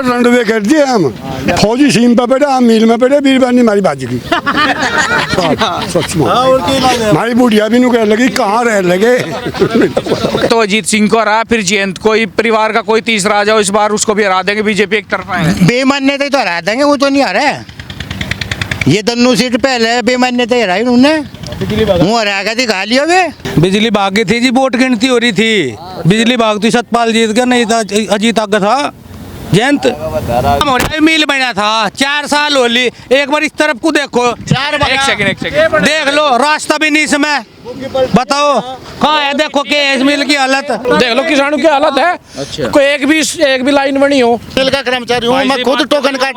रंडवे कर दिए हम, फौजी सीम पे बैठे, हम मील में बैठे, बीरबानी हमारी बाजी की सच में हमारी बुढ़िया भी नु कह लगी कहाँ रह लगे। तो अजीत सिंह को हरा, फिर जयंत कोई परिवार का कोई तीसरा आ जाओ इस बार उसको भी हरा देंगे, बीजेपी एक तरफा है। बेमान्यता तो हरा देंगे, वो तो नहीं हरा है। ये दोनों सीट पहले बेमान्यता हराई उन्होंने, वो हरा के दिखा लिया वे। बिजली भाग गई थी जी, वोट गिनती हो रही थी, बिजली भाग तो सतपाल जीत गया, नहीं था अजीत आगे था। जयंत मिल बना था 4 साल होली, एक बार इस तरफ को देखो, एक सेकंड देख लो रास्ता भी नहीं इसमें, बताओ कहाँ है, देखो के इस मिल की हालत देख लो, किसानों की हालत है। अच्छा। कोई एक भी लाइन बनी हो। मिल का कर्मचारी हूँ मैं, खुद टोकन काट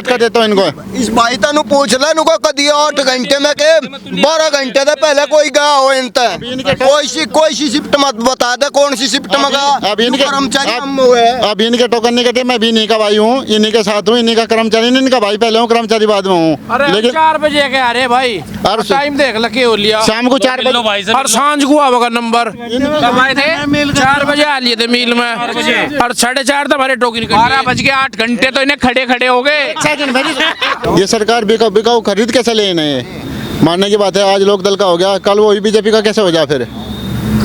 कर देता हूँ इनको। इस भाई तनु पूछ ले इनको कदी 8 घंटे में के 12 घंटे से पहले कोई गया हो इनते, कोई सी शिफ्ट मत बता दे, कौन सी शिफ्ट में गया। अब इनके कर्मचारी हम हुए, अब इनके टोकन नहीं कटे, मैं भी इन्हीं का भाई हूँ, इन्हीं के साथ हूँ, इन्हीं का कर्मचारी नहीं, इनका भाई पहले हूँ, कर्मचारी बाद में हूँ। अरे लेकिन 4 बजे के आ रहे भाई, और टाइम देख लगे हो लिया, शाम को 4 बजे और सांझ को आवेगा नंबर। कब आए थे? 4 बजे आ लिए थे मील में, और 4:30 हमारे टोकन 12 बज के 8 घंटे तो इन्हें खड़े हो गए। ये सरकार बिकाऊ खरीद कैसे ले इन्हें, मानने की बात है। आज लोक दल का हो गया, कल वो बीजेपी का कैसे हो जाए, फिर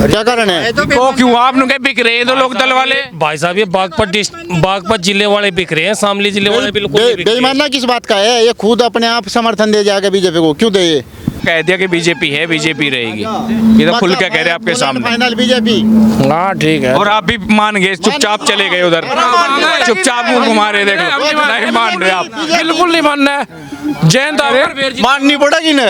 क्या कारण है? तो क्यों आप नुके बिक रहे हैं तो लोक दल वाले? भाई साहब ये बागपत जिले वाले बिक रहे हैं, शामली जिले वाले बिल्कुल नहीं बिक रहे हैं। बेईमानना किस बात का है? ये खुद अपने आप समर्थन दे जाएगा बीजेपी को, क्यों दे? ये कह दिया कि बीजेपी है, बीजेपी रहेगी, ये तो खुल के कह रहे हैं आपके सामने। Final BJP. हाँ ठीक है। और आप भी मान गए, चुपचाप चले गए उधर, चुपचाप मुंह घुमा रहे, देखो नहीं मान रहे आप, बिल्कुल नहीं मानना है। जयंत माननी पड़ेगी ना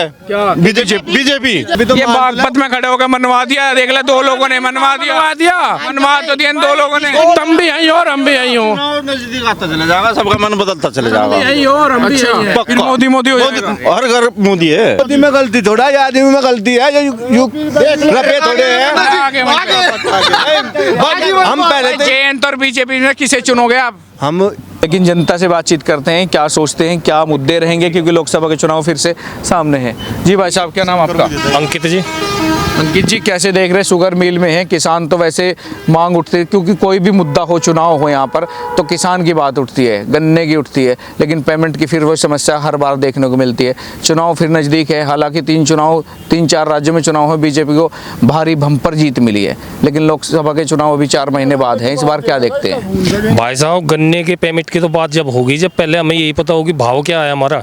बीजेपी। ये बागपत में खड़े होकर मनवा दिया, देख ले 2 लोगों ने मनवा दिया, मनवा तो दिया 2 लोगों ने। तुम भी यहीं हो और हम भी यहीं हो, नजदीक आता चले जाएगा, सबका मन बदलता चले जाएगा। यहीं हो और हम भी यहीं हैं। फिर मोदी हो जाएगा। हर घर मोदी है, मोदी में गलती थोड़ा, ये आदमी में गलती है, रफे थोड़े हैं। हम पहले जयंत और बीजेपी में किसे चुनोगे आप? हम लेकिन जनता से बातचीत करते हैं, क्या सोचते हैं, क्या मुद्दे रहेंगे, क्योंकि लोकसभा के चुनाव फिर से सामने हैं। जी भाई साहब, क्या नाम आपका? अंकित जी। अंकित जी, कैसे देख रहे हैं, शुगर मिल में हैं किसान, तो वैसे मांग उठती है, क्योंकि कोई भी मुद्दा हो, चुनाव हो यहाँ पर, तो किसान की बात उठती है, गन्ने की उठती है, लेकिन पेमेंट की फिर वो समस्या हर बार देखने को मिलती है। चुनाव फिर नज़दीक है, हालांकि 3-4 राज्यों में चुनाव है, बीजेपी को भारी बम्पर जीत मिली है, लेकिन लोकसभा के चुनाव अभी 4 महीने बाद है, इस बार क्या देखते हैं? भाई साहब गन्ने के पेमेंट की तो बात जब होगी, जब पहले हमें यही पता होगी भाव क्या है हमारा।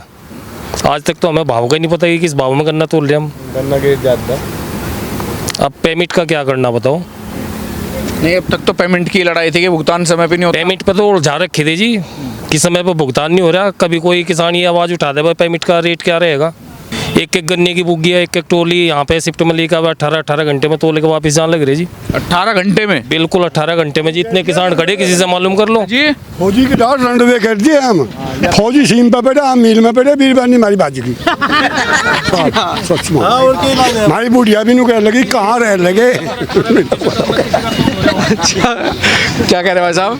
आज तक तो हमें भाव का ही नहीं पता कि किस भाव में गन्ना तोल रहे हम। गन्ना के ज़्यादा, अब पेमेंट का क्या करना बताओ? नहीं, अब तक तो पेमेंट की लड़ाई थी कि भुगतान समय पे नहीं होता। पेमेंट पे तो उलझा रखे थे जी कि समय पे भुगतान नहीं हो रहा। कभी कोई किसान ये आवाज़ उठा दे भाई पेमेंट का रेट क्या रहेगा। एक गन्ने की बुग्गी है, एक टोली यहाँ पे शिफ्ट में लेकर 18 घंटे में तोले के वापस जाने लग रहे जी। 18 घंटे में? बिल्कुल 18 घंटे में जी। इतने किसान खड़े, किसी से मालूम कर लो जी। फौजी की डाल रंडवे कर दिए हम, फौजी सीम पे बैठे, हम मील में बैठे, बीरबानी हमारी बाजी की सच में हमारी बुढ़िया भी नु कह लगी कहाँ रह लगे। क्या कह रहे भाई साहब?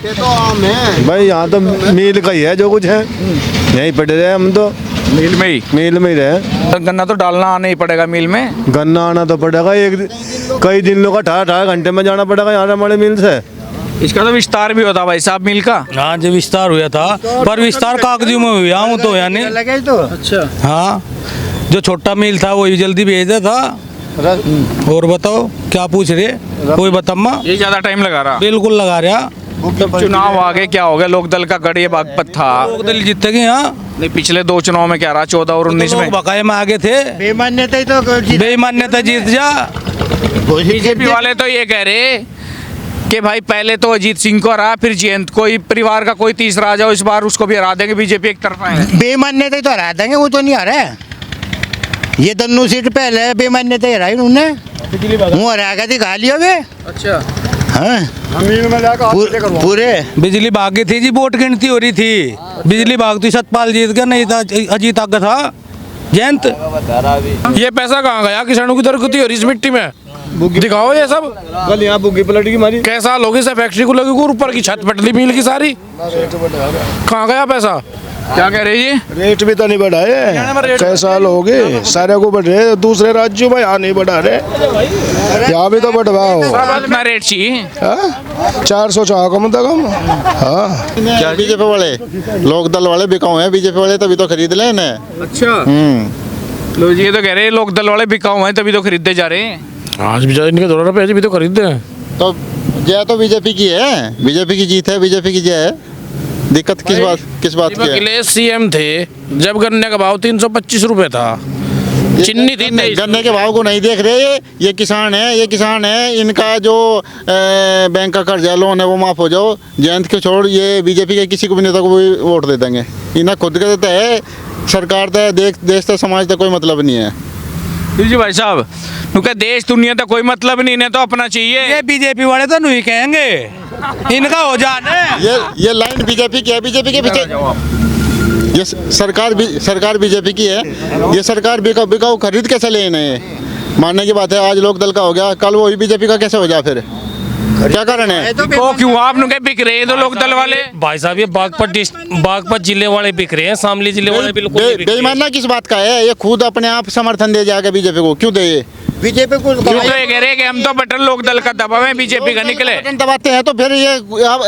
भाई यहाँ तो मील का ही है, जो कुछ है यहीं पड़े रहे हम तो, मिल में ही रहे। तो गन्ना तो डालना आना ही पड़ेगा मिल में। गन्ना आना तो पड़ेगा, कई दिन लोग 18 घंटे में जाना पड़ेगा यहाँ हमारे मिल से। इसका तो विस्तार भी होता भाई साहब मिल का। हाँ जी विस्तार हुआ था, पर विस्तार कागजों में हुआ हूँ तो यानी। अच्छा। हाँ, जो छोटा मिल था वही जल्दी भेजा था। और बताओ क्या पूछ रहे, कोई बतामा? ये ज्यादा टाइम लगा रहा? बिल्कुल लगा रहा। चुनाव आगे क्या हो गया, लोकदल का गढ़ ये बागपत था, लोकदल जीते गए। यहाँ नहीं, पिछले 2 चुनाव में क्या रहा, 14 और 19 में बकाये में आगे थे। बेमान्यता जीत जा। बीजेपी वाले तो ये कह रहे कि भाई पहले तो अजीत सिंह को हरा, फिर जयंत कोई परिवार का कोई तीसरा आ जाओ इस बार उसको भी हरा देंगे, बीजेपी एक तरफा है। बेमान्यता तो हरा देंगे, वो तो नहीं हरा है। ये दोनों सीट पहले बेमान्यता हराई उन्होंने, वो हरा के दिखा लिया वे। अच्छा। हाँ, पूरे बिजली भाग गई थी जी, वोट गिनती हो रही थी, बिजली भाग तो सतपाल जीत गया, नहीं था अजीत आगे था। जयंत ये पैसा कहाँ गया? किसानों की दरगुती हो रही इस मिट्टी में, दिखाओ ये सब। कल यहाँ बुग्गी पलट की मारी, कैसा लोग इसे फैक्ट्री को लगी, ऊपर की छत पटली मिल की सारी, कहाँ गया पैसा? क्या कह रहे जी? रेट भी तो नहीं बढ़ाए, कई साल हो गए सारे को बढ़ रहे, दूसरे राज्यों में यहाँ नहीं बढ़ा रहे, यहाँ भी तो बढ़वाओ। कितना रेट चाहिए? 400 चाह कम से कम। हाँ क्या बीजेपी वाले लोक दल वाले बिकाऊ हैं, बीजेपी वाले तभी तो खरीद ले इन्हें। अच्छा लो जी, ये तो कह रहे हैं लोक दल वाले बिकाऊ हैं तभी तो खरीदे जा रहे हैं। आज भी इनके ₹2 भी तो खरीदते हैं। तो जय तो बीजेपी की है, बीजेपी की जीत है, बीजेपी की जय है। दिक्कत किस बात की है? अखिलेश सीएम थे जब गन्ने का भाव 325 रुपए था, चिन्नी थी गन्ने के भाव को नहीं देख रहे, ये किसान है, इनका जो बैंक का कर्जा लोन है वो माफ हो जाओ। जयंत को छोड़, ये बीजेपी के किसी को भी नेता को भी वोट दे देंगे। इन्हें खुद का देता है, सरकार का देश का समाज का कोई मतलब नहीं है। जी भाई साहब, क्योंकि देश दुनिया का कोई मतलब नहीं, इन्हें तो अपना चाहिए। ये बीजेपी वाले तो नहीं कहेंगे, इनका हो जाने। ये लाइन बीजेपी की है, बीजेपी के पीछे ये सरकार बीजेपी की है। ये सरकार बिकाऊ खरीद कैसे ले इन्हें? मानने की बात है, आज लोक दल का हो गया, कल वो बीजेपी का कैसे हो जाए? फिर क्या कारण है? तो क्यों आप बिक रहे हैं तो लोक दल वाले? भाई साहब ये बागपत जिले वाले बिक रहे हैं, शामली जिले वाले बिल्कुल नहीं बिक रहे हैं। बेईमानना किस बात का है? ये खुद अपने आप समर्थन दे जाएगा बीजेपी को, क्यों दे? बीजेपी को क्यों तो ये कह रहे हैं कि हम तो बटन लोक दल का दबाव है, बीजेपी का निकले। बटन दबाते हैं तो फिर ये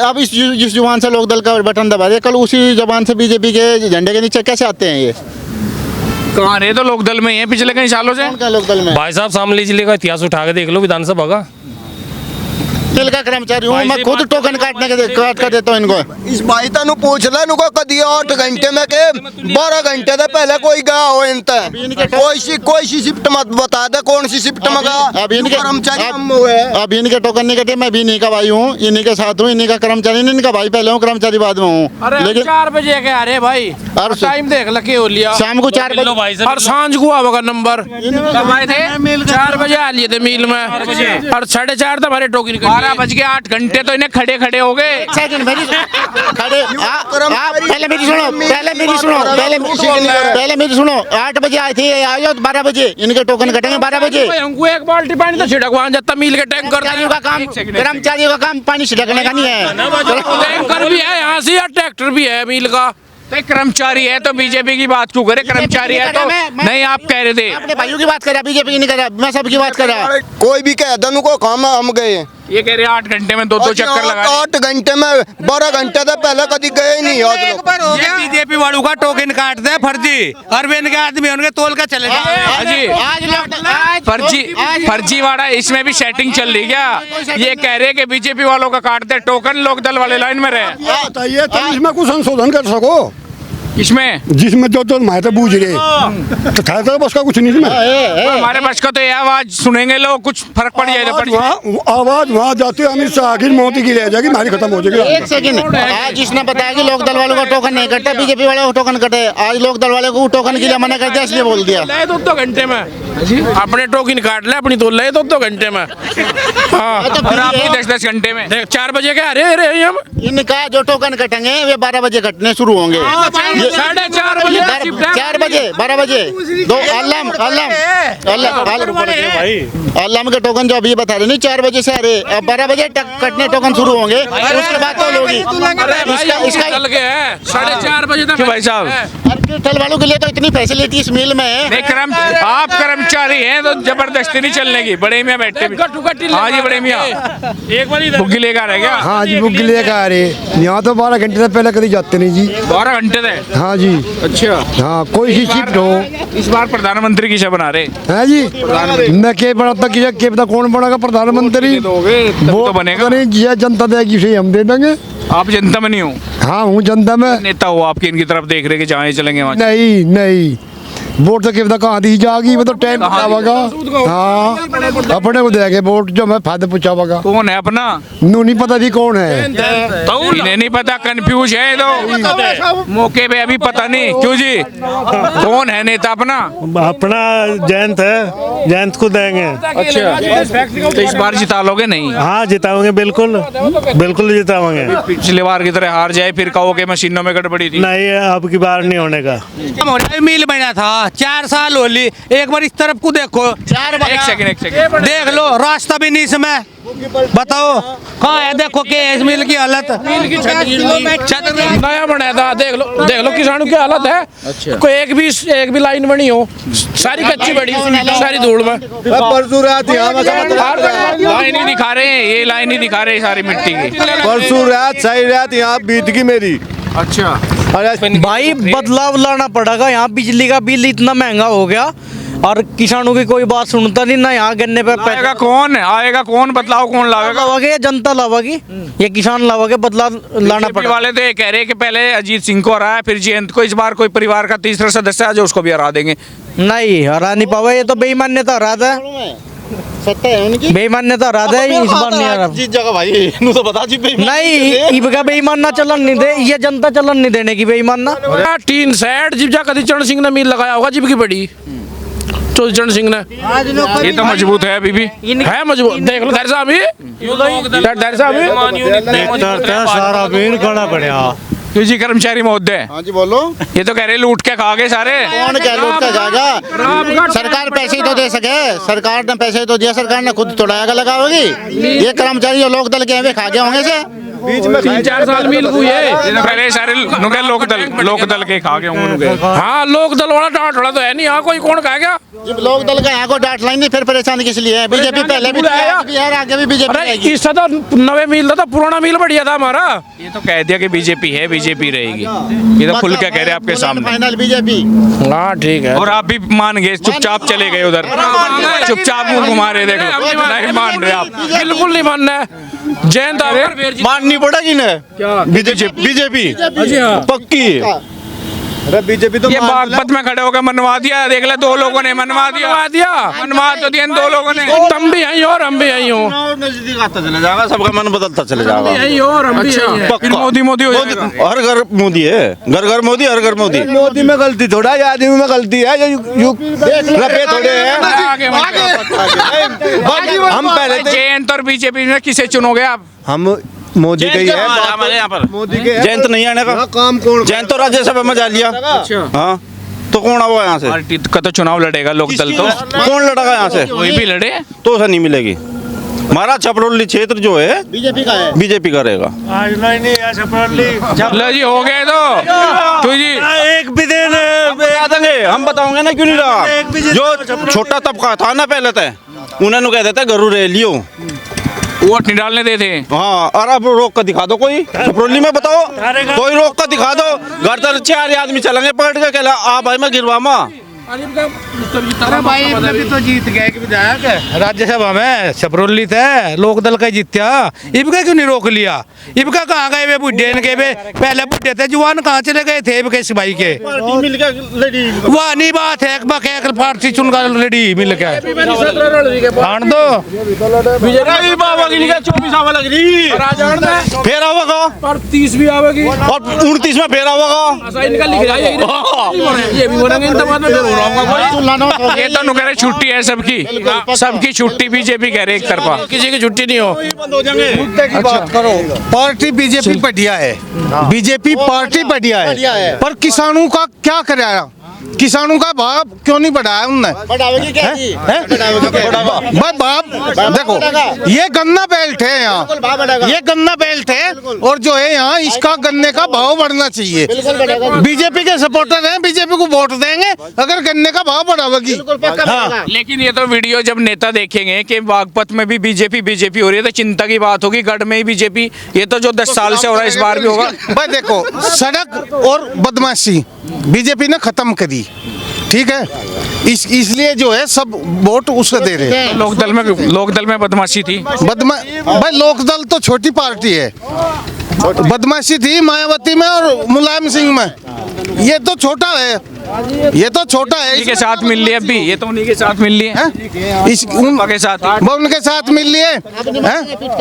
अब इस जुबान से लोक दल का बटन दबा रहे, कल उसी जबान से बीजेपी के झंडे के नीचे कैसे आते हैं? ये कहाँ रहे? तो लोक दल में ही है पिछले कई सालों से। कौन का लोक दल में? भाई साहब शामली जिले का इतिहास उठा के देख लो, विधानसभा का। दिल का कर्मचारी हूँ मैं, खुद टोकन काट कर देता हूँ इनको। इस भाई तनु पूछ ले नुको कदी 8 घंटे में के 12 घंटे से पहले कोई गया हो इनते कोई सी शिफ्ट मत बता दे, कौन सी शिफ्ट में गया? अब इनके कर्मचारी हम हुए। अब इनके टोकन नहीं कटे, मैं भी इन्हीं का भाई हूँ, इन्हीं के साथ हूँ, इन्हीं का कर्मचारी, इनका भाई पहले हूँ, कर्मचारी बाद में हूँ। लेकिन 4 बजे के आ रहे भाई, और टाइम देख लगे हो लिया। शाम को 4 लो भाई और साहब, सांझ को आवा का नंबर कब आए थे? 4 बजे आ लिए थे मिल में, और 4:30 तो हमारे टोकन 12 बज के 8 घंटे तो इन्हें खड़े हो गए। सेकंड मेरी खड़े आप पहले मेरी सुनो, पहले मेरी सुनो। 8 बजे आए थे, आयो 12 बजे इनके टोकन कटेंगे। 12 बजे हमको एक बाल्टी पानी तो छिड़कवा जाता मिल के टैंकर कर्मचारियों का काम पानी छिड़कने का नहीं है। टैंकर भी है यहाँ से, या ट्रैक्टर भी है मिल का। तो कर्मचारी है तो बीजेपी की बात क्यों करे? कर्मचारी है तो नहीं, आप कह रहे थे अपने भाइयों की बात कर रहा, बीजेपी की नहीं कर रहा, मैं सबकी बात कर रहा। कोई भी कह दनु को काम हम गए। ये कह रहे 8 घंटे में 2 चक्कर लगा। 8 घंटे में 12 घंटे से पहले कभी गए ही नहीं। ये बीजेपी वालों का टोकन काटते हैं फर्जी, और वे इनके आदमी उनके तोल का चले फर्जी वाड़ा, इसमें भी सेटिंग चल रही क्या? ये कह रहे कि बीजेपी वालों का काटते टोकन, लोक दल वाले लाइन में रहे। बताइए तो इसमें कुछ संशोधन कर सको, इसमें जिसमें जो मायते बूझ रहे तो था तो बस का कुछ नहीं। हमारे बस का तो ये आवाज सुनेंगे लोग, कुछ फर्क पड़ जाएगा। आवाज वहाँ जाते अमित शाह आखिर मोदी की रह जाएगी, हमारी खत्म हो जाएगी। एक सेकंड, आज जिसने बताया कि लोक दल वालों का टोकन नहीं कटता, बीजेपी वाले को टोकन कटे, आज लोक दल वाले को टोकन के लिए मना कर दिया, इसलिए बोल दिया। 2 घंटे में अपने टोकन काट ले, अपनी तोल ले 2 घंटे में। हाँ, और आपकी 10 घंटे में 4 बजे के आ रहे हम। इनका जो टोकन कटेंगे वे 12 बजे कटने शुरू होंगे। 4:30 बजे 4 बजे 12 बजे 2 अल्लाम के टोकन जो अभी बता रहे नहीं, 4 बजे से आ रहे, अब 12 बजे कटने टोकन शुरू होंगे, उसके बाद तो होगी। इसका 4:30 बजे तक भाई साहब, ठल वालों के लिए तो इतनी फैसिलिटी इस मिल में है। आप कर्मचारी हैं तो जबरदस्ती नहीं चलने की। बड़े मियाँ बैठे भी। हाँ जी, बड़े मियाँ एक बार बुग्गी लेकर आ गया। हाँ जी बुक लेकर आ रहे, यहाँ तो 12 घंटे से पहले कभी जाते नहीं जी। 12 घंटे थे। हाँ जी, अच्छा, हाँ कोई सी शिफ्ट हो। इस बार प्रधानमंत्री की बना रहे है जी, मैं के बनाता कि पता कौन बनेगा प्रधानमंत्री, वो तो बनेगा नहीं जी, जनता देगी उसे हम दे देंगे। आप जनता में नहीं हो? हाँ हूँ जनता में। नेता हो आपकी, इनकी तरफ देख रहे कि जहाँ ये चलेंगे वहाँ। नहीं वोट तो क्या पता कहाँ दी जाएगी, वो तो टाइम बतावागा। हाँ अपने को देंगे वोट, जो मैं फायदा पूछावागा। कौन है अपना? नू नहीं पता जी कौन है, इन्हें नहीं पता, कंफ्यूज है तो मौके पे अभी पता नहीं। क्यों जी, कौन है नेता अपना? अपना जयंत है, जयंत को देंगे। अच्छा, तो इस बार जिता लोगे? नहीं। हाँ जिताओगे, बिल्कुल जिताओगे। पिछली बार की तरह हार जाए फिर कहो कि मशीनों में गड़बड़ी थी। नहीं अब की बार नहीं होने का। मिल बना था 4 साल हो ली, एक बार इस तरफ को देखो, एक सेकंड देख लो रास्ता भी नहीं इसमें, बताओ कहाँ है, देखो के मिल की हालत, नया बनाया था, देख लो किसानों की हालत है। अच्छा। कोई एक भी लाइन बनी हो, सारी कच्ची बड़ी, सारी धूल में। परसों रात यहाँ लाइन ही दिखा रहे हैं, ये लाइन ही दिखा रहे हैं सारी मिट्टी की। परसों रात सही रात यहाँ बीत गई मेरी। अच्छा, भाई बदलाव लाना पड़ेगा, यहाँ बिजली का बिल इतना महंगा हो गया और किसानों की कोई बात सुनता नहीं ना। यहाँ गन्ने पे आएगा कौन बदलाव कौन लाएगा? लावागे या जनता लावागी, ये किसान लावागे, बदलाव लाना बीजेपी पड़ेगा। वाले तो ये कह रहे हैं कि पहले अजीत सिंह को हराया, फिर जयंत को, इस बार कोई परिवार का तीसरा सदस्य है जो उसको भी हरा देंगे। नहीं हरा नहीं पावा, ये तो बेईमान्यता हरा था, सत्ता है उनकी, बेईमान्यता हरा था, इस बार नहीं हरा। जीत जाएगा भाई, नू तो बता जी नहीं इबका बेईमान ना चलन नहीं दे, ये जनता चलन नहीं देने की बेईमान ना। टीन सेट जिब जा कभी चरण सिंह ने मील लगाया होगा, जिब की बड़ी तो चरण सिंह ने, ये तो मजबूत है अभी भी, है मजबूत। देख लो दरसा अभी सारा बीन खाना पड़ा। जी कर्मचारी महोदय, हाँ जी बोलो। ये तो कह रहे लूट के खा गए सारे। कौन क्या लूट के जाएगा? सरकार पैसे ही तो दे सके, सरकार ने पैसे तो दिया, सरकार ने खुद तोड़ाएगा लगा होगी। ये कर्मचारी जो लोक दल के हैं वे खा गए होंगे से बीच में 3-4 साल मिल हुई है। पहले सारे लोक दल के खा गए होंगे। हाँ लोक दल वाला डांट तो है नहीं, यहाँ कोई कौन कहा गया? जब लोक दल का यहाँ को डांट लाएंगे फिर परेशान किस लिए है? बीजेपी पहले भी बिहार आगे भी बीजेपी रहेगी। इससे तो नवे मिल था, पुराना मिल बढ़िया था हमारा। ये तो कह दिया कि बीजेपी है, बीजेपी रहेगी, ये तो खुल के कह रहे हैं आपके सामने। Final BJP. हाँ ठीक है। और आप भी मान गए, चुपचाप चले गए उधर, चुपचाप मुंह घुमा रहे, देखो नहीं मान रहे आप। बिल्कुल नहीं मानना है। जयंत माननी पड़ेगी ना बीजेपी पक्की। अरे बीजेपी तो ये बागपत में खड़े होकर मनवा दिया, देख ले 2 लोगों ने मनवा मनवा तो दिया 2 लोगों ने। तुम भी यहीं हो और हम भी यहीं हो, नजदीक आता चले जाएगा, सबका मन बदलता चले जाएगा। यहीं हो और हम भी यहीं हैं। फिर मोदी हो जाएगा। हर घर मोदी है, घर घर मोदी, हर घर मोदी। मोदी में गलती थोड़ा, ये आदमी में गलती है, रपे थोड़े हैं। हम पहले जयंत और बीजेपी में किसे चुनोगे आप? हम मोदी के ही है, हमारे यहाँ पर मोदी के जयंत नहीं आने का काम कौन? जयंत तो राज्यसभा में जा लिया। हाँ तो कौन हुआ यहाँ से? पार्टी का तो चुनाव लड़ेगा लोक दल, तो कौन लड़ेगा यहाँ से? कोई भी लड़े तो उसे नहीं मिलेगी। हमारा छपरौली क्षेत्र जो है बीजेपी का है, बीजेपी का रहेगा। लो जी हो गए तो जी एक भी दिन बता देंगे, हम बताओगे ना क्यों नहीं रहा। जो छोटा तबका था ना पहले तय, उन्होंने कह देते गरू रैलियों, वोट नहीं डालने देते। हाँ और अब रोक कर दिखा दो, कोई छपरौली में बताओ, कोई रोक कर दिखा दो। घर तर 4 आदमी चलेंगे पलट के, कहला आ भाई मैं गिरवा माँ। भाई भी तो जीत गया एक विधायक राज्यसभा में, छपरौली थे, लोक दल का जीत्या, इबका क्यों नहीं रोक लिया? इबका कहाँ गए वे बुढ़े इनके? वे पहले बुढ़े थे, जवान कहाँ चले गए थे इबके सिपाही के? वह नहीं बात है, एक पार्टी चुनकर लड़ी मिल के आन दो। फिर आवेगा और 30 भी आवेगी और 29 में फिर आवेगा। इनका लिख रहा है, ये भी बोलेंगे इन बाद में फिर हो रहा होगा। ये तो कह रहे छुट्टी है सबकी छुट्टी, बीजेपी कह रहे एक तरफा, किसी की छुट्टी नहीं हो। पार्टी बीजेपी बढ़िया है, बीजेपी पार्टी बढ़िया है, पर किसानों का क्या कराया? किसानों का भाव क्यों नहीं बढ़ाया उनने? बढ़ावेगी क्या जी? भाई बाप देखो, ये गन्ना बेल्ट है यहाँ, ये गन्ना बेल्ट है और जो है यहाँ इसका गन्ने का भाव बढ़ना चाहिए। बीजेपी के सपोर्टर हैं, बीजेपी को वोट देंगे अगर गन्ने का भाव बढ़ावेगी। हाँ लेकिन ये तो वीडियो जब नेता देखेंगे कि बागपत में भी बीजेपी हो रही है तो चिंता की बात होगी, गढ़ में ही बीजेपी, ये तो जो 10 साल से हो रहा है इस बार भी होगा। भाई देखो, सड़क और बदमाशी बीजेपी ने खत्म करी, ठीक है, इसलिए जो है सब वोट उसको दे रहे हैं। लोकदल में बदमाशी थी, भाई लोकदल तो छोटी पार्टी है, बदमाशी थी मायावती में और मुलायम सिंह में, ये तो छोटा है, ये तो छोटा है। उन्हीं के साथ मिल लिए, अभी ये तो उन्हीं के साथ मिल लिए, उनके साथ वो उनके साथ मिल लिए,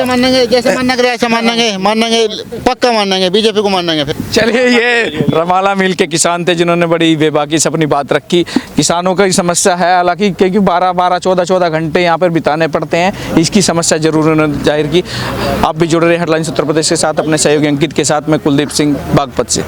मानेंगे जैसे मानेंगे ऐसे मानेंगे पक्का मानेंगे, बीजेपी को मानेंगे फिर। चलिए, ये रमाला मिल के किसान थे जिन्होंने बड़ी बेबाकी से अपनी बात रखी। किसानों की समस्या है हालांकि, क्योंकि 12-14 घंटे यहाँ पर बिताने पड़ते हैं, इसकी समस्या जरूर उन्होंने जाहिर की। आप भी जुड़ रहे हेडलाइंस उत्तर प्रदेश के साथ अपने सहयोगी अंकित के साथ, मैं कुलदीप सिंह बागपत से।